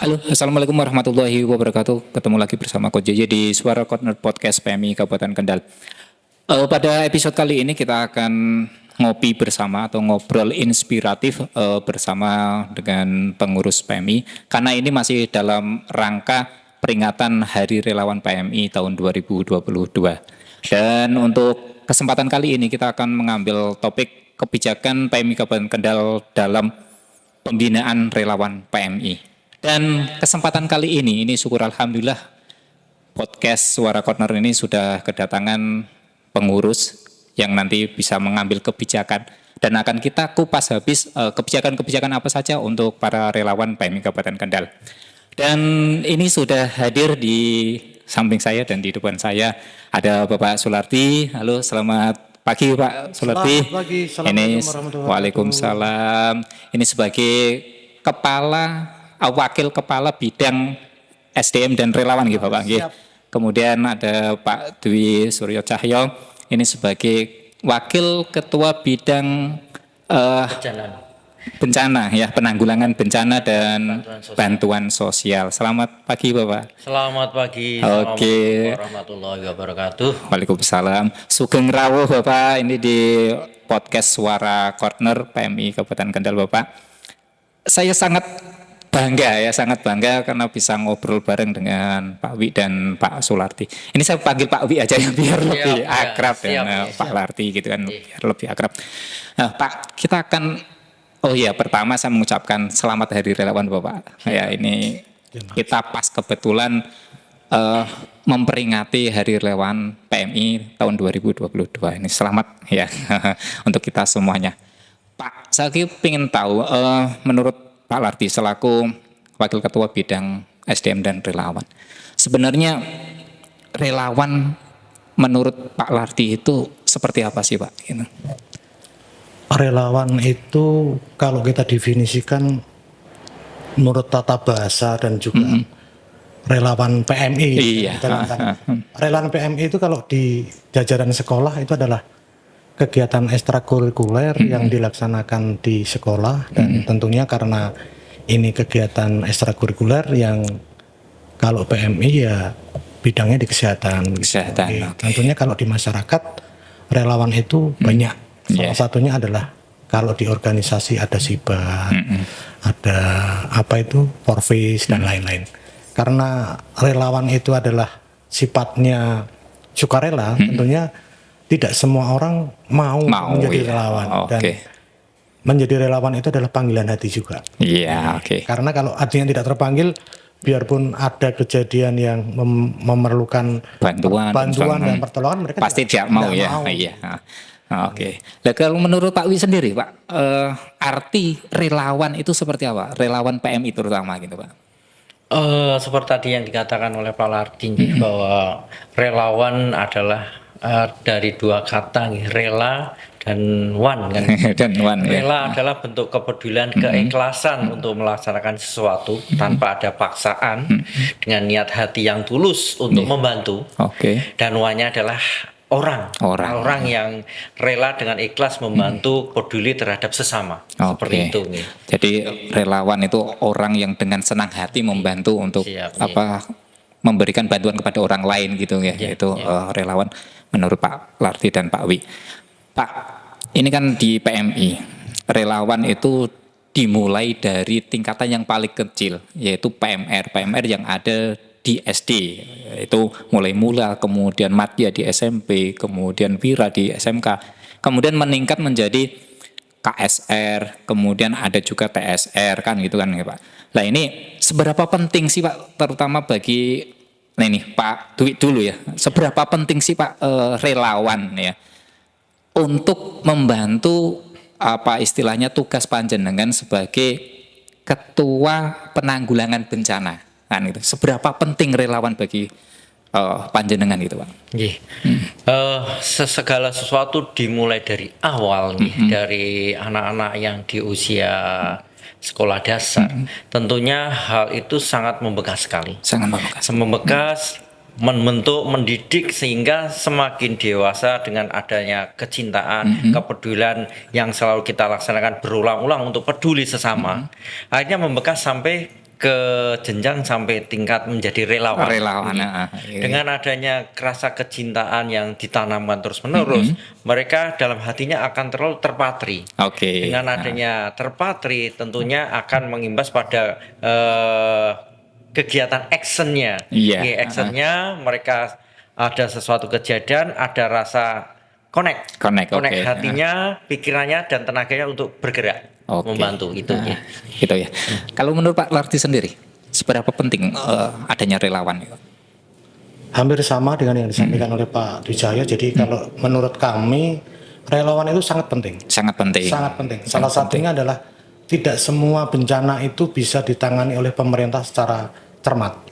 Halo, Assalamualaikum warahmatullahi wabarakatuh. Ketemu lagi bersama Coach JJ di Suara Corner Podcast PMI Kabupaten Kendal. Pada episode kali ini kita akan ngopi bersama atau ngobrol inspiratif bersama dengan pengurus PMI. Karena ini masih dalam rangka peringatan Hari Relawan PMI tahun 2022. Dan untuk kesempatan kali ini kita akan mengambil topik kebijakan PMI Kabupaten Kendal dalam pembinaan relawan PMI. Dan kesempatan kali ini syukur alhamdulillah podcast Suara Corner ini sudah kedatangan pengurus yang nanti bisa mengambil kebijakan dan akan kita kupas habis kebijakan-kebijakan apa saja untuk para relawan PMI Kabupaten Kendal. Dan ini sudah hadir di samping saya dan di depan saya ada Bapak Sularti. Halo, selamat pagi Pak Sularti. Selamat pagi. Ini Assalamualaikum Waalaikumsalam. Ini sebagai wakil kepala bidang SDM dan relawan gitu Pak. Kemudian ada Pak Dwi Suryo Cahyo, ini sebagai wakil ketua bidang bencana ya, penanggulangan bencana dan bantuan sosial. Selamat pagi Bapak. Selamat pagi. Oke. Assalamualaikum warahmatullahi wabarakatuh. Waalaikumsalam. Sugeng rawuh Bapak, ini di podcast Suara Corner PMI Kabupaten Kendal Bapak. Saya sangat bangga karena bisa ngobrol bareng dengan Pak Wi dan Pak Sularti. Ini saya panggil Pak Wi aja ya biar lebih akrab ya, Pak Larti gitu kan, biar lebih akrab. Nah, Pak, kita akan pertama saya mengucapkan selamat Hari Relawan Bapak. Ya, ini kita pas kebetulan memperingati Hari Relawan PMI tahun 2022. Ini selamat ya untuk kita semuanya. Pak, saya ingin tahu menurut Pak Larti selaku Wakil Ketua Bidang SDM dan Relawan. Sebenarnya relawan menurut Pak Larti itu seperti apa sih Pak? Gitu. Relawan itu kalau kita definisikan menurut tata bahasa dan juga relawan PMI. Iya. Relawan PMI itu kalau di jajaran sekolah itu adalah kegiatan ekstrakurikuler yang dilaksanakan di sekolah dan tentunya karena ini kegiatan ekstrakurikuler yang kalau PMI ya bidangnya di kesehatan. Okay. Tentunya kalau di masyarakat relawan itu banyak. Salah satunya adalah kalau di organisasi ada SIBA, ada Porvis dan lain-lain. Karena relawan itu adalah sifatnya sukarela, tentunya tidak semua orang mau menjadi relawan dan menjadi relawan itu adalah panggilan hati juga. Karena kalau hatinya tidak terpanggil, biarpun ada kejadian yang memerlukan bantuan dan pertolongan, mereka pasti tidak mau. Nah, kalau menurut Pak Wi sendiri, Pak, arti relawan itu seperti apa? Relawan PMI terutama gitu, Pak. Seperti tadi yang dikatakan oleh Pak Larti bahwa relawan adalah dari dua kata, rela dan wan kan. Rela adalah bentuk kepedulian, keikhlasan untuk melaksanakan sesuatu tanpa ada paksaan, dengan niat hati yang tulus untuk membantu. Dan wannya adalah orang yang rela dengan ikhlas membantu, peduli terhadap sesama. Seperti itu. Jadi relawan itu orang yang dengan senang hati membantu untuk memberikan bantuan kepada orang lain gitu ya. Itu relawan menurut Pak Larti dan Pak Wi. Pak, ini kan di PMI, relawan itu dimulai dari tingkatan yang paling kecil, yaitu PMR yang ada di SD, itu mulai mula, kemudian madya di SMP, kemudian wira di SMK, kemudian meningkat menjadi KSR, kemudian ada juga TSR kan gitu kan ya Pak. Nah ini seberapa penting sih Pak, terutama bagi Pak Dwi dulu ya, seberapa penting sih Pak relawan ya untuk membantu istilahnya tugas panjenengan sebagai ketua penanggulangan bencana kan gitu. Seberapa penting relawan bagi panjenengan gitu Pak? Segala sesuatu dimulai dari awal dari anak-anak yang di usia sekolah dasar. Tentunya hal itu sangat membekas sekali. Membekas, membentuk, mendidik sehingga semakin dewasa dengan adanya kecintaan, kepedulian yang selalu kita laksanakan berulang-ulang untuk peduli sesama. Akhirnya membekas sampai ke jenjang sampai tingkat menjadi relawan. Relawan. Dengan adanya rasa kecintaan yang ditanamkan terus-menerus, mereka dalam hatinya akan terlalu terpatri. Oke. Dengan adanya terpatri, tentunya akan mengimbas pada kegiatan actionnya. Iya. Actionnya mereka ada sesuatu kejadian, ada rasa connect Oke. hatinya, pikirannya dan tenaganya untuk bergerak. Oke. Membantu itu ya. Gitu ya. Kalau menurut Pak Lardi sendiri, seberapa penting adanya relawan? Hampir sama dengan yang disampaikan oleh Pak Wijaya. Jadi kalau menurut kami relawan itu sangat penting. Sangat penting. Sangat penting. Salah satunya adalah tidak semua bencana itu bisa ditangani oleh pemerintah secara cermat.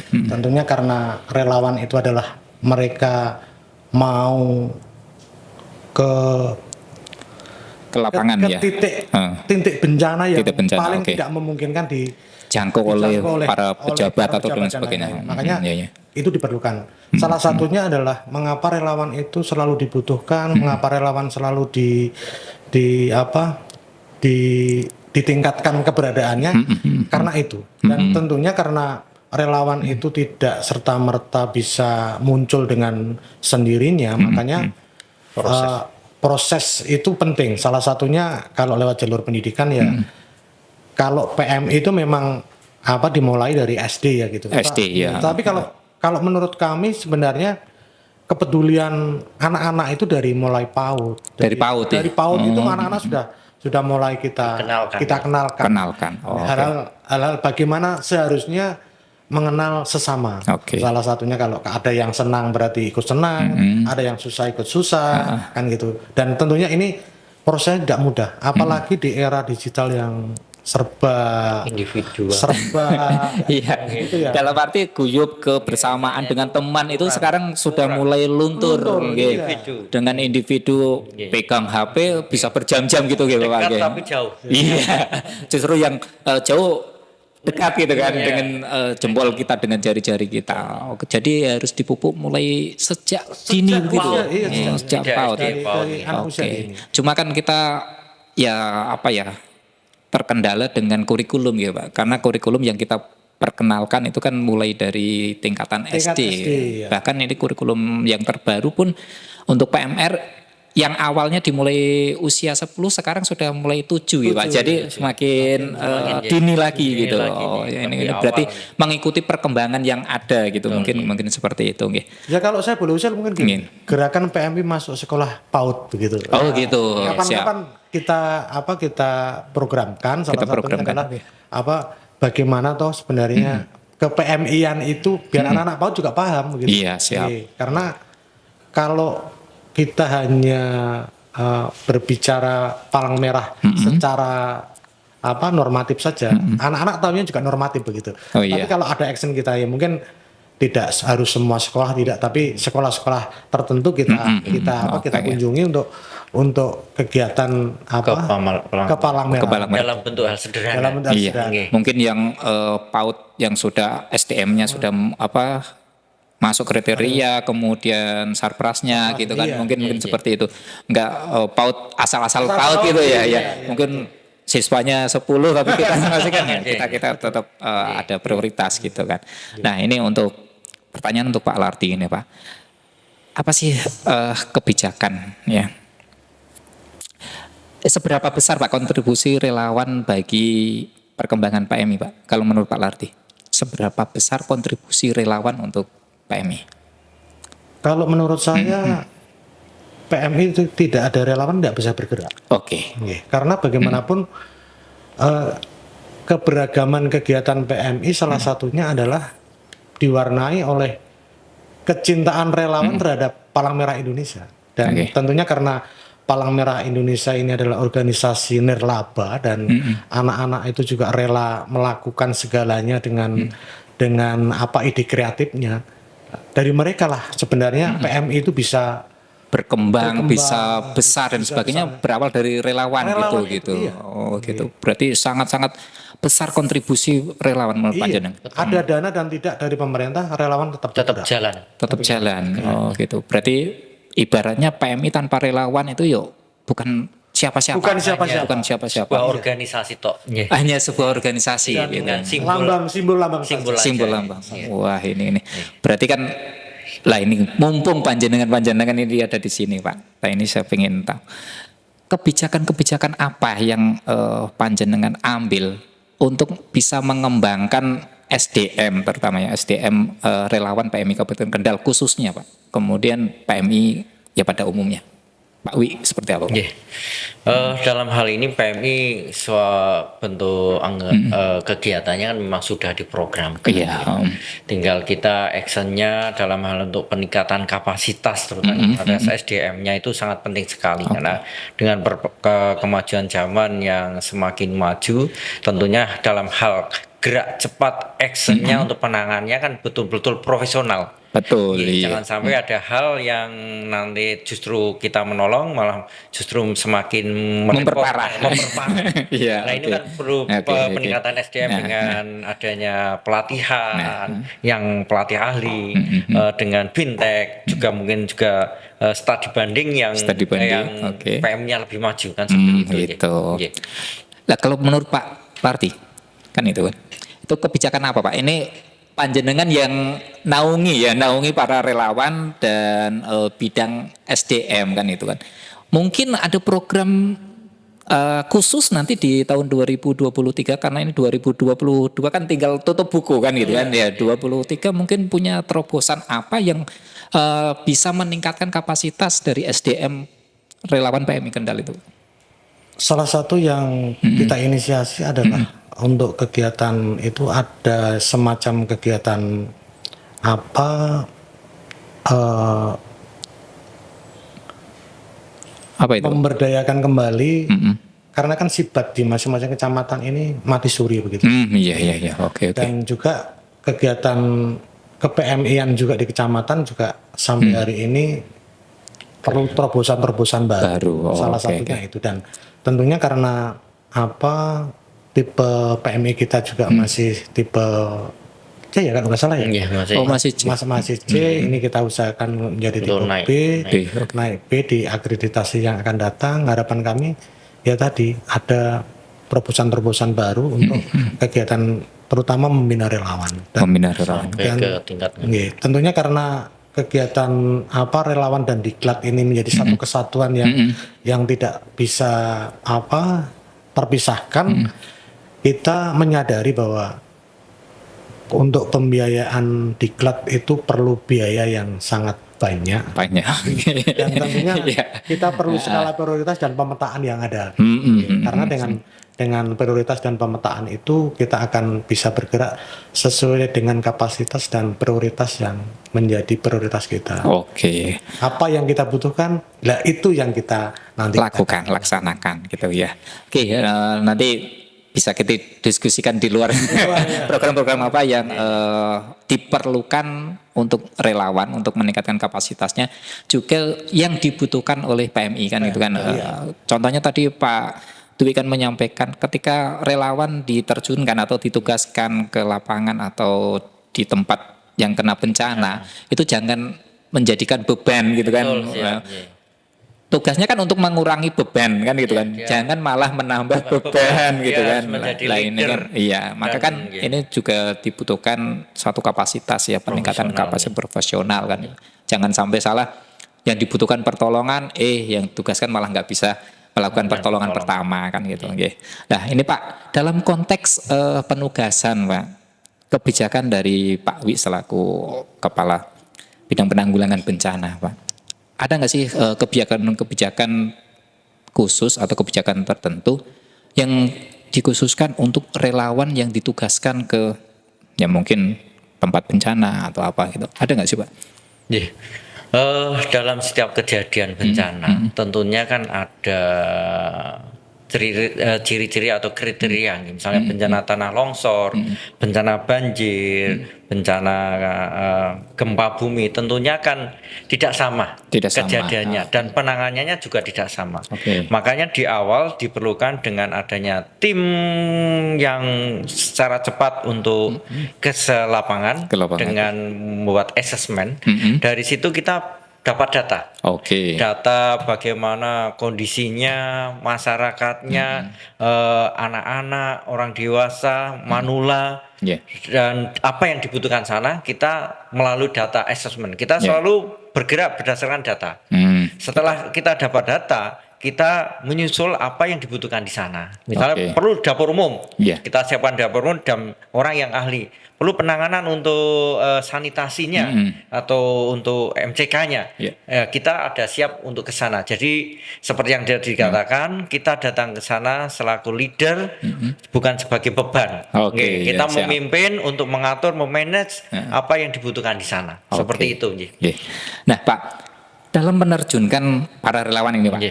Tentunya karena relawan itu adalah mereka mau ke lapangan ke ya. titik bencana yang paling okay. tidak memungkinkan dijangkau oleh para pejabat atau dan sebagainya. Makanya itu diperlukan. Salah satunya adalah mengapa relawan itu selalu dibutuhkan, mengapa relawan selalu ditingkatkan keberadaannya karena itu. Dan tentunya karena relawan itu tidak serta-merta bisa muncul dengan sendirinya, makanya proses itu penting. Salah satunya kalau lewat jalur pendidikan ya, kalau PMI itu memang dimulai dari SD ya gitu. SD ya. Tapi kalau menurut kami sebenarnya kepedulian anak-anak itu dari mulai PAUD. Dari PAUD itu anak-anak sudah mulai kita kenalkan. Hal-hal bagaimana seharusnya mengenal sesama. Salah satunya kalau ada yang senang berarti ikut senang, ada yang susah ikut susah, kan gitu. Dan tentunya ini prosesnya tidak mudah, apalagi di era digital yang serba individual. Gitu ya. Dalam arti guyup kebersamaan dengan teman itu sekarang sudah mulai luntur. Dengan individu pegang HP bisa berjam-jam gitu Pak. Tapi jauh. Iya. Justru yang jauh dekat gitu kan dengan jempol kita dengan jari-jari kita. Jadi harus dipupuk mulai sejak dini gitu. Sejak PAUD. Cuma kan kita terkendala dengan kurikulum ya Pak. Karena kurikulum yang kita perkenalkan itu kan mulai dari tingkatan SD. Bahkan ini kurikulum yang terbaru pun untuk PMR yang awalnya dimulai usia 10 sekarang sudah mulai 7 ya Pak. Jadi semakin dini lagi gitu. Ini berarti mengikuti perkembangan yang ada gitu. Mungkin seperti itu nggih. Ya kalau saya boleh usul mungkin gini. Gerakan PMI masuk sekolah PAUD begitu. Oh gitu. Kapan-kapan kita programkan satunya adalah bagaimana toh sebenarnya ke PMI-an itu biar anak-anak PAUD juga paham gitu. Iya, siap. Karena kalau kita hanya berbicara palang merah secara normatif saja, anak-anak tahunya juga normatif begitu. Tapi kalau ada action kita ya mungkin tidak harus semua sekolah tidak, tapi sekolah-sekolah tertentu kita kunjungi untuk kegiatan ke palang merah dalam bentuk hal sederhana. Mungkin yang PAUD yang sudah SDM-nya sudah masuk kriteria, kemudian sarprasnya gitu kan, mungkin seperti itu. Enggak PAUD asal-asal PAUD gitu ya. Mungkin siswanya 10 tapi kita masih kan kita tetap ada prioritas gitu kan. Nah, ini untuk pertanyaan untuk Pak Lardi ini Pak. Apa sih kebijakan ya? Seberapa besar Pak kontribusi relawan bagi perkembangan PMI Pak? Kalau menurut Pak Lardi, seberapa besar kontribusi relawan untuk PMI? Kalau menurut saya PMI itu tidak ada relawan tidak bisa bergerak. Karena bagaimanapun keberagaman kegiatan PMI salah satunya adalah diwarnai oleh kecintaan relawan terhadap Palang Merah Indonesia. Dan tentunya karena Palang Merah Indonesia ini adalah organisasi nirlaba dan anak-anak itu juga rela melakukan segalanya dengan ide kreatifnya. Dari mereka lah sebenarnya PMI itu bisa berkembang, bisa besar dan sebagainya berawal dari relawan gitu. Gitu. Berarti sangat-sangat besar kontribusi relawan menurut panjenengan. Ada dana dan tidak dari pemerintah, relawan tetap jalan. Tetap jalan. Gitu. Berarti ibaratnya PMI tanpa relawan itu bukan siapa-siapa. Bukan siapa-siapa. Bukan siapa-siapa. Sebuah organisasi tok. Nggih. Hanya sebuah organisasi Dan gitu. dengan Simbol lambang simbol saja. Simbol aja. lambang. Iya. Wah, ini. Berarti kan lah ini mumpung panjenengan ini ada di sini, Pak. Nah, ini saya ingin tahu. Kebijakan-kebijakan apa yang panjenengan ambil untuk bisa mengembangkan SDM, terutama ya SDM relawan PMI Kabupaten Kendal khususnya, Pak. Kemudian PMI ya pada umumnya. Pak Wi, seperti apa, Pak? Nggih. Dalam hal ini PMI bentuk kegiatannya kan memang sudah diprogramkan. Iya. Tinggal kita actionnya dalam hal untuk peningkatan kapasitas terutama pada SDM-nya itu sangat penting sekali karena dengan kemajuan zaman yang semakin maju, tentunya dalam hal gerak cepat actionnya untuk penanganannya kan betul-betul profesional. Betul. Iya, Iya. jangan sampai ada hal yang nanti justru kita menolong malah justru semakin Memperparah. Iya, Nah ini oke. kan perlu Oke. peningkatan SDM Nah, dengan adanya pelatihan yang pelatih ahli dengan fintech juga mungkin juga studi banding yang Studi banding, yang oke. PM-nya lebih maju kan seperti itu. Gitu. Nggih. Lah kalau menurut Pak Parti kan itu kebijakan apa, Pak? Ini panjenengan yang naungi para relawan dan bidang SDM kan itu kan. Mungkin ada program khusus nanti di tahun 2023 karena ini 2022 kan tinggal tutup buku kan gitu kan ya. 23 mungkin punya terobosan apa yang bisa meningkatkan kapasitas dari SDM relawan PMI Kendal itu. Salah satu yang kita inisiasi adalah untuk kegiatan itu ada semacam kegiatan Apa itu? memberdayakan kembali karena kan sibat di masing-masing kecamatan ini mati suri begitu. Iya. Oke. Dan juga kegiatan ke-PMI-an juga di kecamatan juga sampai hari ini perlu terobosan-terobosan baru. Oh, Salah oke, satunya itu dan tentunya karena tipe PMI kita juga masih tipe C ya kan nggak salah ya. Nggih, masih. Oh, masih C. Masih C, ini kita usahakan menjadi tipe Untuk naik. naik B di akreditasi yang akan datang. Harapan kami ya tadi ada terobosan-terobosan baru untuk kegiatan terutama membina relawan. Membina relawan. Sampai ke tingkat Nggih, tentunya karena kegiatan relawan dan diklat ini menjadi satu kesatuan yang tidak bisa terpisahkan. Kita menyadari bahwa untuk pembiayaan diklat itu perlu biaya yang sangat banyak. Dan tentunya kita perlu skala prioritas dan pemetaan yang ada. Karena dengan prioritas dan pemetaan itu kita akan bisa bergerak sesuai dengan kapasitas dan prioritas yang menjadi prioritas kita. Oke. Apa yang kita butuhkan, lah itu yang kita nanti Laksanakan gitu ya. Oke, nanti bisa kita diskusikan di luar program-program apa yang diperlukan untuk relawan untuk meningkatkan kapasitasnya juga yang dibutuhkan oleh PMI kan gitu kan. Contohnya tadi Pak Dwi kan menyampaikan ketika relawan diterjunkan atau ditugaskan ke lapangan atau di tempat yang kena bencana itu jangan menjadikan beban gitu kan. Tugasnya kan untuk mengurangi beban kan gitu kan. Jangan malah menambah beban gitu kan. Ini kan maka kan ini juga dibutuhkan satu kapasitas ya, peningkatan kapasitas profesional kan. Jangan sampai salah yang dibutuhkan pertolongan yang tugaskan malah nggak bisa melakukan pertolongan pertama kan gitu. Nah, ini Pak, dalam konteks penugasan Pak, kebijakan dari Pak Wi selaku Kepala Bidang Penanggulangan Bencana Pak. Ada nggak sih kebijakan khusus atau kebijakan tertentu yang dikhususkan untuk relawan yang ditugaskan ke ya mungkin tempat bencana atau apa gitu? Ada nggak sih Pak? Dalam setiap kejadian bencana tentunya kan ada ciri-ciri atau kriteria, misalnya bencana tanah longsor, bencana banjir, bencana gempa bumi, tentunya kan tidak sama kejadiannya dan penanganannya juga tidak sama. Makanya di awal diperlukan dengan adanya tim yang secara cepat untuk ke lapangan dengan membuat assessment. Dari situ kita dapat data. Data bagaimana kondisinya masyarakatnya, anak-anak, orang dewasa, manula, dan apa yang dibutuhkan sana, kita melalui data assessment. Kita selalu bergerak berdasarkan data. Setelah kita dapat data, kita menyusul apa yang dibutuhkan di sana. Misalnya perlu dapur umum, kita siapkan dapur umum dan orang yang ahli. Perlu penanganan untuk sanitasinya atau untuk MCK-nya, kita ada siap untuk ke sana. Jadi seperti yang dia dikatakan, kita datang ke sana selaku leader, bukan sebagai beban. Kita memimpin untuk mengatur, memanage apa yang dibutuhkan di sana. Seperti itu. Nah Pak, dalam menerjunkan para relawan ini Pak,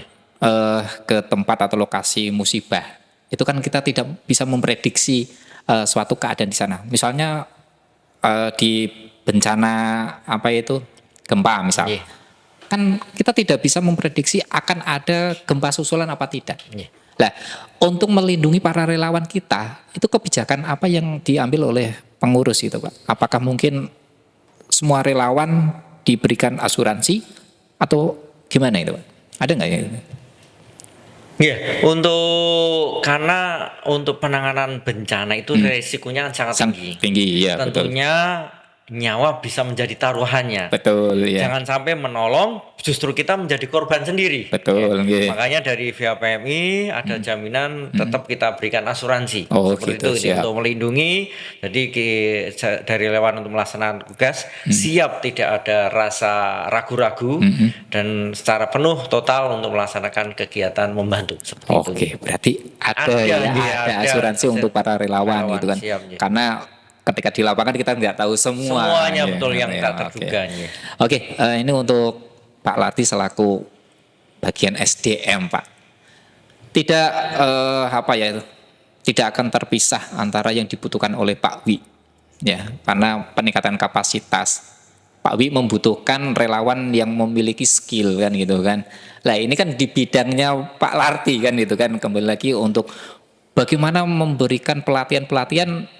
ke tempat atau lokasi musibah, itu kan kita tidak bisa memprediksi suatu keadaan di sana. Misalnya di bencana gempa misalnya. Kan kita tidak bisa memprediksi akan ada gempa susulan apa tidak. Nah, untuk melindungi para relawan kita, itu kebijakan apa yang diambil oleh pengurus itu Pak? Apakah mungkin semua relawan diberikan asuransi atau gimana itu Pak? Ada nggak ya? Karena untuk penanganan bencana itu resikonya sangat tinggi. Tentunya nyawa bisa menjadi taruhannya. Jangan sampai menolong, justru kita menjadi korban sendiri. Makanya dari pihak PMI ada jaminan tetap kita berikan asuransi. Seperti itu untuk melindungi. Jadi dari relawan untuk melaksanakan tugas siap, tidak ada rasa ragu-ragu dan secara penuh total untuk melaksanakan kegiatan membantu. Seperti itu. Berarti ada asuransi untuk para relawan gitu kan. Karena ketika di lapangan kita nggak tahu semuanya betul yang tak terduga. Ini untuk Pak Lardi selaku bagian SDM Pak. Tidak tidak akan terpisah antara yang dibutuhkan oleh Pak Wi. Karena peningkatan kapasitas Pak Wi membutuhkan relawan yang memiliki skill kan gitu kan. Nah, ini kan di bidangnya Pak Lardi kan gitu kan, kembali lagi untuk bagaimana memberikan pelatihan-pelatihan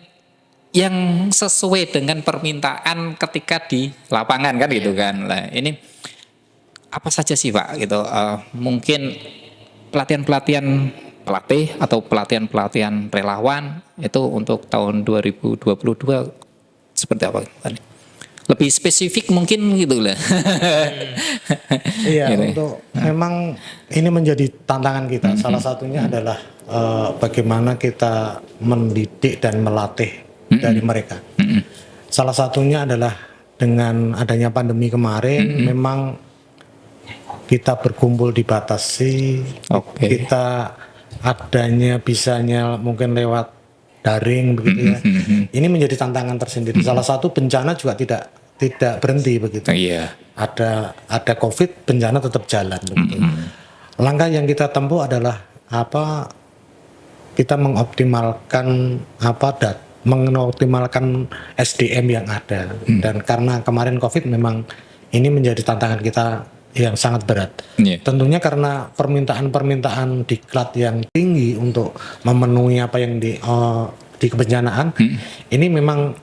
yang sesuai dengan permintaan ketika di lapangan kan gitu kan. Nah, ini apa saja sih Pak gitu? Mungkin pelatihan-pelatihan pelatih atau pelatihan-pelatihan relawan itu untuk tahun 2022 seperti apa? Lebih spesifik mungkin gitu lah. Untuk memang ini menjadi tantangan kita. Salah satunya adalah bagaimana kita mendidik dan melatih dari mereka. Salah satunya adalah dengan adanya pandemi kemarin, memang kita berkumpul dibatasi, kita adanya bisanya mungkin lewat daring begitu ya. Ini menjadi tantangan tersendiri. Salah satu bencana juga tidak berhenti begitu. Ada COVID, bencana tetap jalan begitu. Langkah yang kita tempuh adalah kita mengoptimalkan mengoptimalkan SDM yang ada. Dan karena kemarin COVID memang ini menjadi tantangan kita yang sangat berat. Tentunya karena permintaan diklat yang tinggi untuk memenuhi apa yang di kebencanaan, ini memang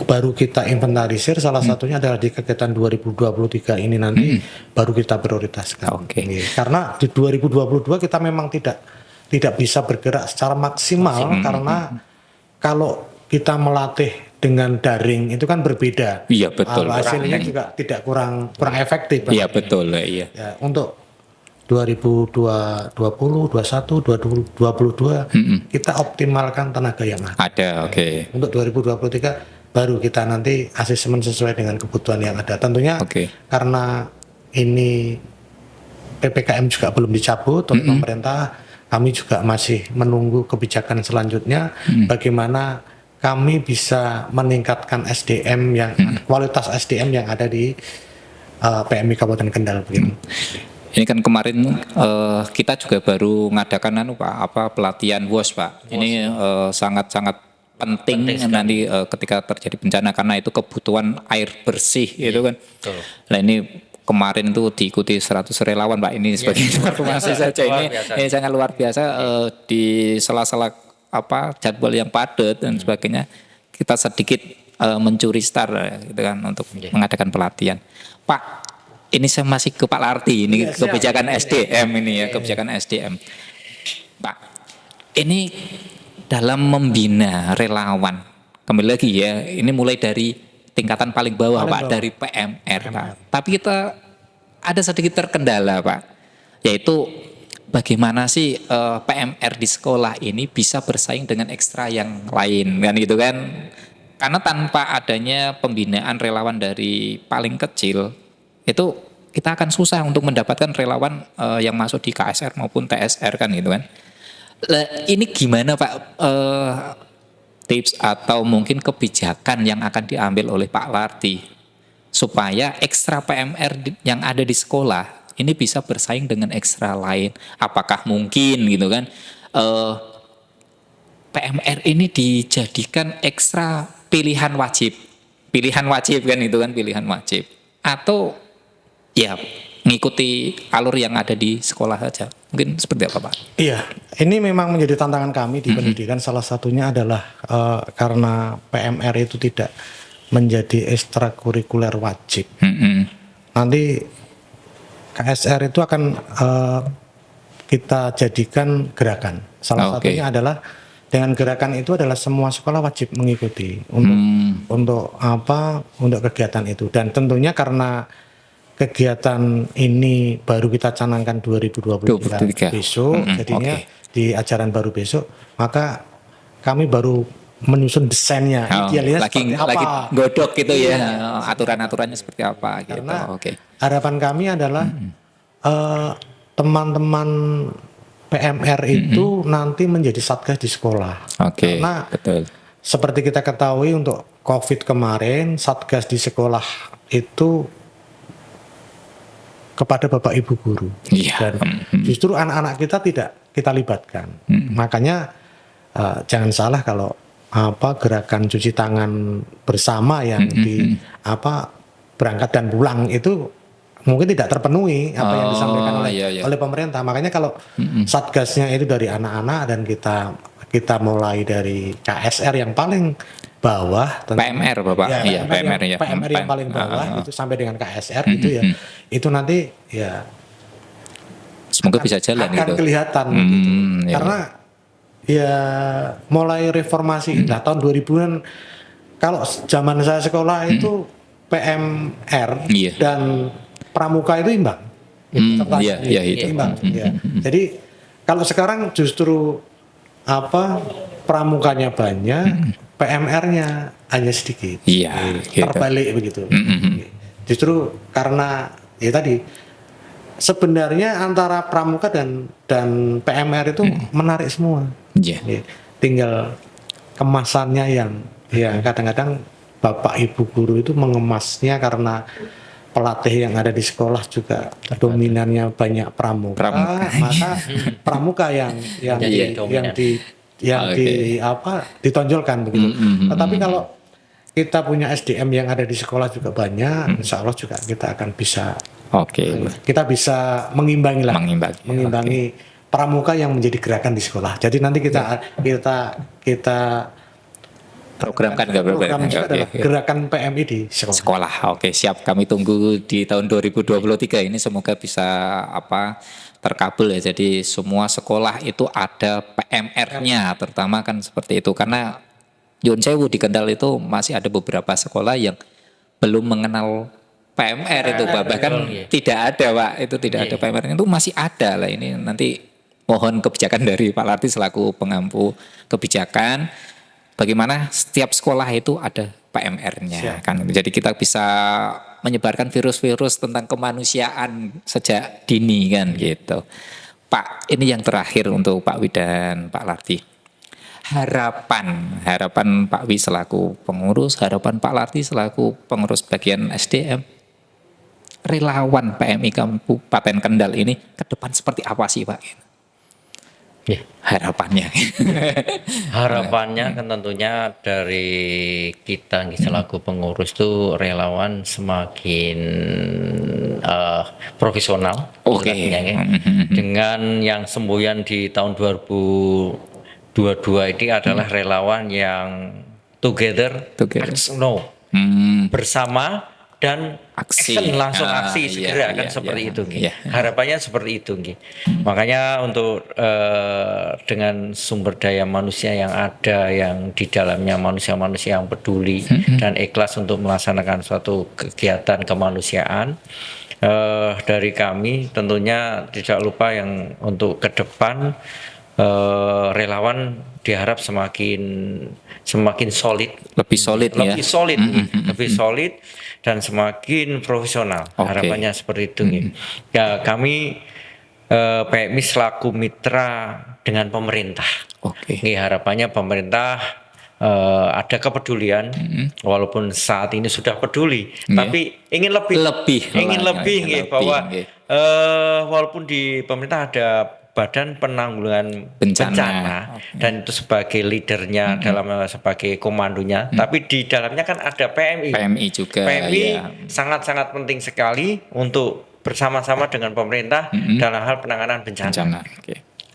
baru kita inventarisir. Salah satunya adalah di kegiatan 2023 ini nanti baru kita prioritaskan. Karena di 2022 kita memang tidak bisa bergerak secara maksimal karena kalau kita melatih dengan daring itu kan berbeda. Hasilnya juga tidak kurang efektif. Untuk 2020, 2021, 2022 kita optimalkan tenaga yang ada. Untuk 2023 baru kita nanti asesmen sesuai dengan kebutuhan yang ada. Tentunya karena ini PPKM juga belum dicabut oleh pemerintah, kami juga masih menunggu kebijakan selanjutnya bagaimana kami bisa meningkatkan SDM kualitas SDM yang ada di PMI Kabupaten Kendal begini. Ini kan kemarin kita juga baru mengadakan pelatihan WOS Pak. Ini sangat-sangat penting nanti ketika terjadi bencana karena itu kebutuhan air bersih itu kan. Nah ini kemarin tuh diikuti 100 relawan Pak. Ini sebagai informasi saja ini sangat luar biasa di sela-sela jadwal yang padat dan sebagainya kita sedikit mencuri star gitu kan untuk mengadakan pelatihan. Pak, ini saya masih ke Pak Larti, ini Ya, siap. kebijakan SDM ini ya, kebijakan SDM. Pak, ini dalam membina relawan, kembali lagi ya, ini mulai dari tingkatan paling bawah Pak, dari PMR Pak. Tapi kita ada sedikit terkendala Pak, yaitu bagaimana sih PMR di sekolah ini bisa bersaing dengan ekstra yang lain kan gitu kan. Karena tanpa adanya pembinaan relawan dari paling kecil, itu kita akan susah untuk mendapatkan relawan yang masuk di KSR maupun TSR kan gitu kan. Ini gimana Pak tips atau mungkin kebijakan yang akan diambil oleh Pak Larti supaya ekstra PMR yang ada di sekolah ini bisa bersaing dengan ekstra lain? Apakah mungkin gitu kan PMR ini dijadikan ekstra pilihan wajib kan itu kan, pilihan wajib, atau ya ngikuti alur yang ada di sekolah saja, mungkin seperti apa Pak? Iya, ini memang menjadi tantangan kami di pendidikan. Salah satunya adalah karena PMR itu tidak menjadi ekstrakurikuler wajib. Nanti KSR itu akan kita jadikan gerakan. Salah satunya adalah dengan gerakan itu adalah semua sekolah wajib mengikuti untuk kegiatan itu. Dan tentunya karena kegiatan ini baru kita canangkan 2023 besok, jadinya di ajaran baru besok, maka kami baru menyusun desainnya, idealnya seperti apa. Lagi godok gitu ya, aturan-aturannya seperti apa gitu. Karena harapan kami adalah teman-teman PMR itu nanti menjadi satgas di sekolah. Karena seperti kita ketahui untuk COVID kemarin, satgas di sekolah itu kepada Bapak Ibu guru. Dan justru anak-anak kita tidak kita libatkan. Makanya jangan salah kalau gerakan cuci tangan bersama yang berangkat dan pulang itu mungkin tidak terpenuhi apa yang disampaikan oleh pemerintah. Makanya kalau satgasnya itu dari anak-anak dan kita mulai dari KSR yang paling bawah, PMR Bapak, PMR yang paling bawah itu sampai dengan KSR itu ya, itu nanti ya semoga bisa jalan akan gitu. Kelihatan gitu. Karena ya mulai reformasi tahun 2000-an, kalau zaman saya sekolah itu PMR dan pramuka itu imbang. Imbang. Jadi kalau sekarang justru pramukanya banyak, PMR-nya hanya sedikit. Terbalik begitu. Justru karena ya tadi sebenarnya antara pramuka dan PMR itu menarik semua. Tinggal kemasannya yang kadang-kadang Bapak Ibu guru itu mengemasnya karena pelatih yang ada di sekolah juga dominannya banyak pramuka. Maka pramuka yang ditonjolkan begitu. Tetapi kalau kita punya SDM yang ada di sekolah juga banyak, insya Allah juga kita akan bisa kita bisa mengimbangi pramuka yang menjadi gerakan di sekolah. Jadi nanti kita programkan gerakan PMI di sekolah. Oke, siap. Kami tunggu di tahun 2023 ini, semoga bisa terkabul ya. Jadi semua sekolah itu ada PMR-nya, terutama kan seperti itu. Karena Nyuwun Sewu di Kendal itu masih ada beberapa sekolah yang belum mengenal PMR itu Pak. Bahkan tidak ada Pak, itu tidak ada PMR, itu masih ada lah. Ini nanti mohon kebijakan dari Pak Larti selaku pengampu kebijakan, bagaimana setiap sekolah itu ada PMR-nya kan. Jadi kita bisa menyebarkan virus-virus tentang kemanusiaan sejak dini kan gitu. Pak, ini yang terakhir untuk Pak Wi dan Pak Larti. Harapan Pak Wi selaku pengurus, harapan Pak Larti selaku pengurus bagian SDM, relawan PMI Kabupaten Kendal ini ke depan seperti apa sih Pak? Harapannya kan tentunya dari kita selaku pengurus tuh relawan semakin profesional dengan yang semboyan di tahun 2022 ini adalah relawan yang together. Bersama dan action, langsung aksi segera kan seperti itu nggih. Harapannya seperti itu nggih. Makanya untuk dengan sumber daya manusia yang ada, yang di dalamnya manusia-manusia yang peduli dan ikhlas untuk melaksanakan suatu kegiatan kemanusiaan, dari kami tentunya tidak lupa yang untuk ke depan relawan diharap semakin solid, lebih solid lebih solid dan semakin profesional. Harapannya seperti itu nih. Ya, kami PMI selaku mitra dengan pemerintah. Harapannya pemerintah ada kepedulian, walaupun saat ini sudah peduli, tapi ingin lebih bahwa walaupun di pemerintah ada Badan Penanggulangan Bencana dan itu sebagai leadernya dalam sebagai komandonya, tapi di dalamnya kan ada PMI juga. PMI sangat-sangat penting sekali untuk bersama-sama dengan pemerintah dalam hal penanganan bencana.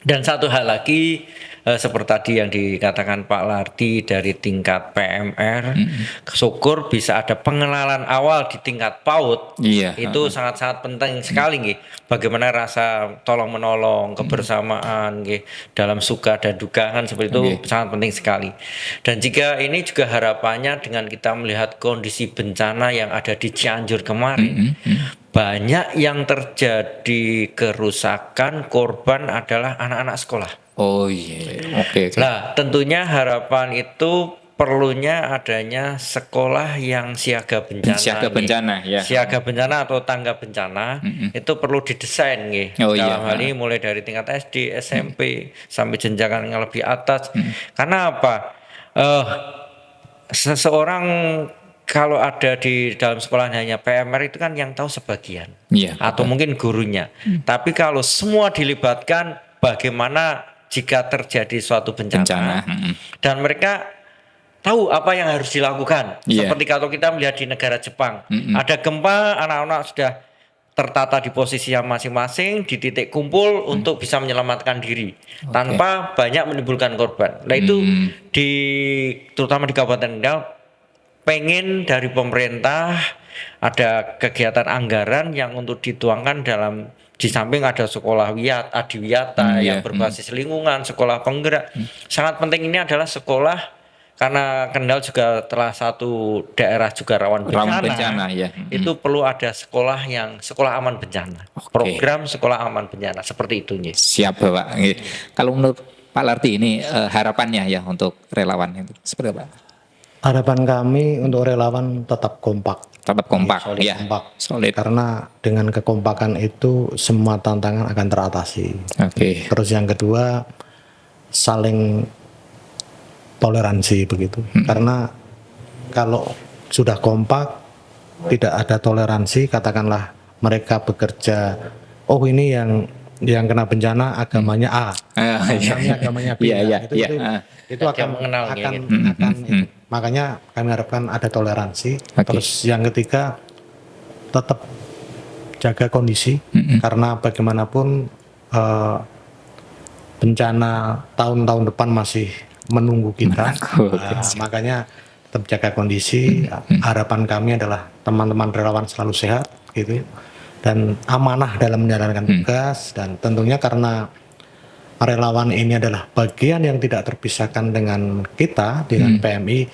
Dan satu hal lagi, seperti tadi yang dikatakan Pak Lardi dari tingkat PMR, syukur bisa ada pengenalan awal di tingkat PAUD. Itu sangat-sangat penting sekali nggih. Bagaimana rasa tolong menolong, kebersamaan nggih, dalam suka dan duka kan seperti itu sangat penting sekali. Dan jika ini juga harapannya dengan kita melihat kondisi bencana yang ada di Cianjur kemarin, banyak yang terjadi kerusakan, korban adalah anak-anak sekolah. Nah, tentunya harapan itu perlunya adanya sekolah yang siaga bencana. Siaga bencana atau tangga bencana itu perlu didesain dalam hal ini mulai dari tingkat SD, SMP sampai jenjang yang lebih atas. Karena apa? Seseorang kalau ada di dalam sekolah hanya PMR itu kan yang tahu sebagian, atau mungkin gurunya. Tapi kalau semua dilibatkan, bagaimana jika terjadi suatu bencana dan mereka tahu apa yang harus dilakukan. Seperti kalau kita melihat di negara Jepang, ada gempa, anak-anak sudah tertata di posisi yang masing-masing, di titik kumpul untuk bisa menyelamatkan diri tanpa banyak menimbulkan korban. Nah itu terutama di Kabupaten Kendal, pengen dari pemerintah ada kegiatan anggaran yang untuk dituangkan dalam, di samping ada sekolah adiwiyata yang berbasis lingkungan, sekolah penggerak. Sangat penting ini adalah sekolah, karena Kendal juga telah satu daerah juga rawan bencana. Itu perlu ada sekolah aman bencana. Program sekolah aman bencana seperti itu. Siap Bapak. Kalau menurut Pak Lardi ini harapannya ya untuk relawan itu seperti apa? Harapan kami untuk relawan tetap kompak. Solid. Karena dengan kekompakan itu semua tantangan akan teratasi. Terus yang kedua, saling toleransi begitu. Karena kalau sudah kompak, tidak ada toleransi, katakanlah mereka bekerja, ini yang kena bencana agamanya A, agamanya B. Itu akan makanya kami harapkan ada toleransi. Terus yang ketiga, tetap jaga kondisi, karena bagaimanapun bencana tahun-tahun depan masih menunggu kita. Makanya tetap jaga kondisi. Harapan kami adalah teman-teman relawan selalu sehat gitu, dan amanah dalam menjalankan tugas. Dan tentunya karena relawan ini adalah bagian yang tidak terpisahkan dengan kita, dengan PMI,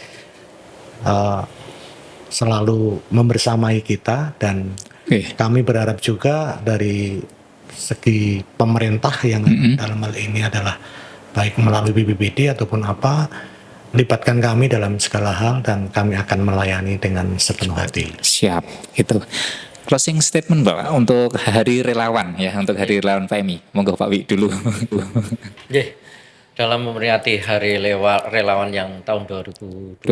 selalu membersamai kita. Dan kami berharap juga dari segi pemerintah yang dalam hal ini adalah baik melalui BPBD ataupun apa, libatkan kami dalam segala hal dan kami akan melayani dengan sepenuh hati. Siap, itu. Closing statement Bapak untuk Hari Relawan ya, untuk Hari Relawan PMI. Monggo Pak Wi dulu. Dalam memperingati Hari Relawan yang tahun 2022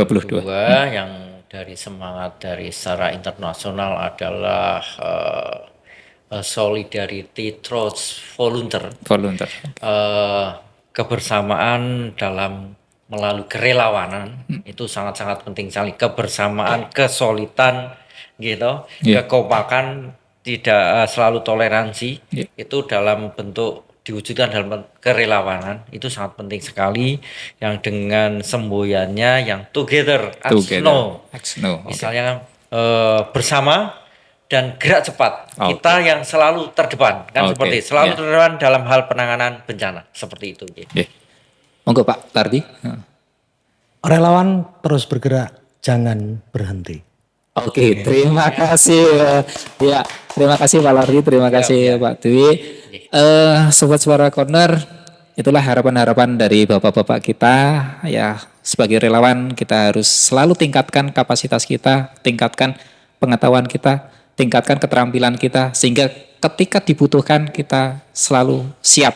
yang dari semangat dari secara internasional adalah solidarity through volunteer. Kebersamaan dalam melalui kerelawanan itu sangat-sangat penting sekali. Kebersamaan, kesolidan gitu, kekompakan, tidak selalu toleransi, itu dalam bentuk diwujudkan dalam kerelawanan, itu sangat penting sekali. Yang dengan semboyannya yang together as no. Misalnya bersama dan gerak cepat. Kita yang selalu terdepan kan seperti selalu terdepan dalam hal penanganan bencana seperti itu. Monggo Pak Lardi. Relawan terus bergerak, jangan berhenti. Oke, terima kasih. Ya, terima kasih Pak Lardi, terima kasih Pak Dwi. Sobat Suara Corner, itulah harapan-harapan dari bapak-bapak kita. Ya, sebagai relawan kita harus selalu tingkatkan kapasitas kita, tingkatkan pengetahuan kita, tingkatkan keterampilan kita, sehingga ketika dibutuhkan kita selalu siap.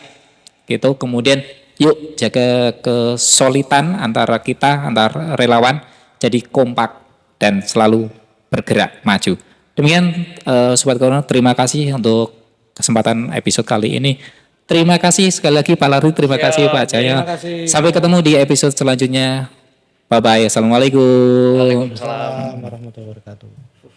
Gitu. Kemudian yuk jaga kesolidan antara kita, antar relawan, jadi kompak dan selalu bergerak maju. Demikian Sobat Corner, terima kasih untuk kesempatan episode kali ini. Terima kasih sekali lagi Pak Lardi, terima kasih Pak Jaya. Sampai ketemu di episode selanjutnya. Bye bye. Assalamualaikum. Waalaikumsalam Warahmatullahi wabarakatuh.